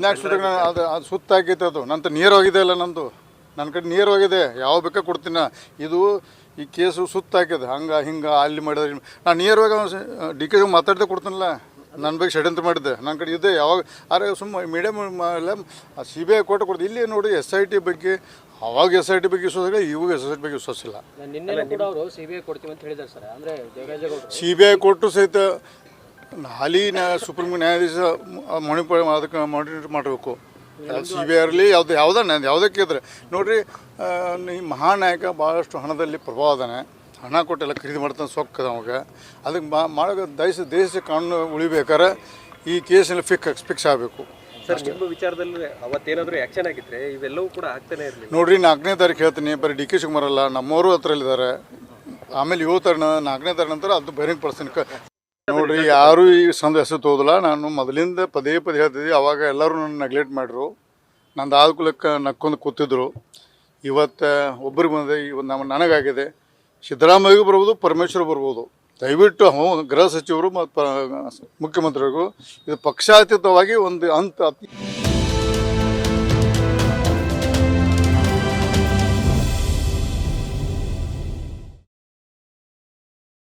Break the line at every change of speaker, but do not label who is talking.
ಅದ್ನಾಗ ಸುತ್ತ ಅದು ಸುತ್ತ ಹಾಕೈತೆ ಅದು ನಂತರ ನೀರು ಹೋಗಿದೆ ಅಲ್ಲ ನಂದು ನನ್ನ ಕಡೆ ನೀರು ಹೋಗಿದೆ ಯಾವ ಬೇಕಾ ಕೊಡ್ತೀನಿ ಇದು ಈ ಕೇಸು ಸುತ್ತ ಹಾಕಿದೆ ಹಂಗೆ ಹಿಂಗೆ ಅಲ್ಲಿ ಮಾಡಿದ್ರೆ ನಾನು ನೇರವಾಗಿ ಡಿ ಕೆ ಮಾತಾಡ್ದೆ ಕೊಡ್ತೀನಲ್ಲ ನನ್ನ ಬಗ್ಗೆ ಷಡ್ಯಂತ್ರ ಮಾಡಿದ್ದೆ ನನ್ನ ಕಡೆ ಇದೆ ಯಾವಾಗ ಆದರೆ ಸುಮ್ಮ ಮೀಡಿಯಮ್ ಎಲ್ಲ CBI ಕೋರ್ಟ್ ಕೊಡ್ತೀವಿ ಇಲ್ಲಿ ನೋಡಿ SIT ಬಗ್ಗೆ ಅವಾಗ SIT ಬಗ್ಗೆ ವಿಶ್ವಾಸ ಇವಾಗ SIT ಬಗ್ಗೆ ವಿಶ್ವಾಸ ಇಲ್ಲ.
CBI ಕೊಡ್ತೀವಿ ಅಂತ ಹೇಳಿದ್ದಾರೆ ಸರ್. ಅಂದರೆ
CBI ಕೊಟ್ಟು ಸಹಿತ ಹಾಲಿ ಸುಪ್ರೀಂ ನ್ಯಾಯಾಧೀಶ ಅದಕ್ಕೆ ಮಾನಿಟರ್ ಮಾಡಬೇಕು. CBI ಇರಲಿ ಯಾವುದಕ್ಕೆ ಇದ್ರೆ ನೋಡಿರಿ ಈ ಮಹಾನಾಯಕ ಭಾಳಷ್ಟು ಹಣದಲ್ಲಿ ಪ್ರಭಾವ ಅದಾನೆ, ಹಣ ಕೊಟ್ಟೆಲ್ಲ ಖರೀದಿ ಮಾಡ್ತಾನೆ ಸೊಕ್ಕದ ಅವಾಗ ಅದಕ್ಕೆ ಮಾಡೋ ದೇಶ ಕಾನೂನು ಉಳಿಬೇಕಾರೆ ಈ ಕೇಸಲ್ಲಿ ಫಿಕ್ಸ್ ಆಗಬೇಕು.
ಸರ್ ನಿಮ್ಮ ವಿಚಾರದಲ್ಲಿ ಅವತ್ತೇನಾದರೂ ಆ್ಯಕ್ಷನ್ ಆಗಿದ್ರೆ ಇವೆಲ್ಲವೂ ಕೂಡ ಆಗ್ತಾನೆ ಇರಲಿಲ್ಲ.
ನೋಡಿರಿ 4ನೇ ತಾರೀಕು ಹೇಳ್ತೀನಿ, ಬರೀ DK ಶಿವಕುಮಾರ್ ಅಲ್ಲ ನಮ್ಮವರು ಹತ್ರಲ್ಲಿದ್ದಾರೆ. ಆಮೇಲೆ 4ನೇ ತಾರೀಕು ನಂತರ ಅದು ಬಹಿರಂಗ ಪಡಿಸ್ತೀನಿ. ನೋಡಿರಿ ಯಾರೂ ಈ ಹೆಸರು ತೋದಿಲ್ಲ. ನಾನು ಮೊದಲಿಂದ ಪದೇ ಹೇಳ್ತಿದ್ದೆ, ಅವಾಗ ಎಲ್ಲರೂ ನನ್ನ ನೆಗ್ಲೆಕ್ಟ್ ಮಾಡಿದ್ರು, ನಂದು ಆದ್ಕೂಲಕ್ಕೆ ನಕ್ಕೊಂಡು ಕೂತಿದ್ರು. ಇವತ್ತು ಒಬ್ಬರಿಗೆ ಬಂದಿದೆ, ಇವತ್ತು ನನಗಾಗಿದೆ. ಸಿದ್ದರಾಮಯ್ಯಗೂ ಬರ್ಬೋದು, ಪರಮೇಶ್ವರ್ ಬರ್ಬೋದು. ದಯವಿಟ್ಟು ಗೃಹ ಸಚಿವರು ಮತ್ತು ಮುಖ್ಯಮಂತ್ರಿಗಳಿಗೂ ಇದು ಪಕ್ಷಾತೀತವಾಗಿ ಒಂದು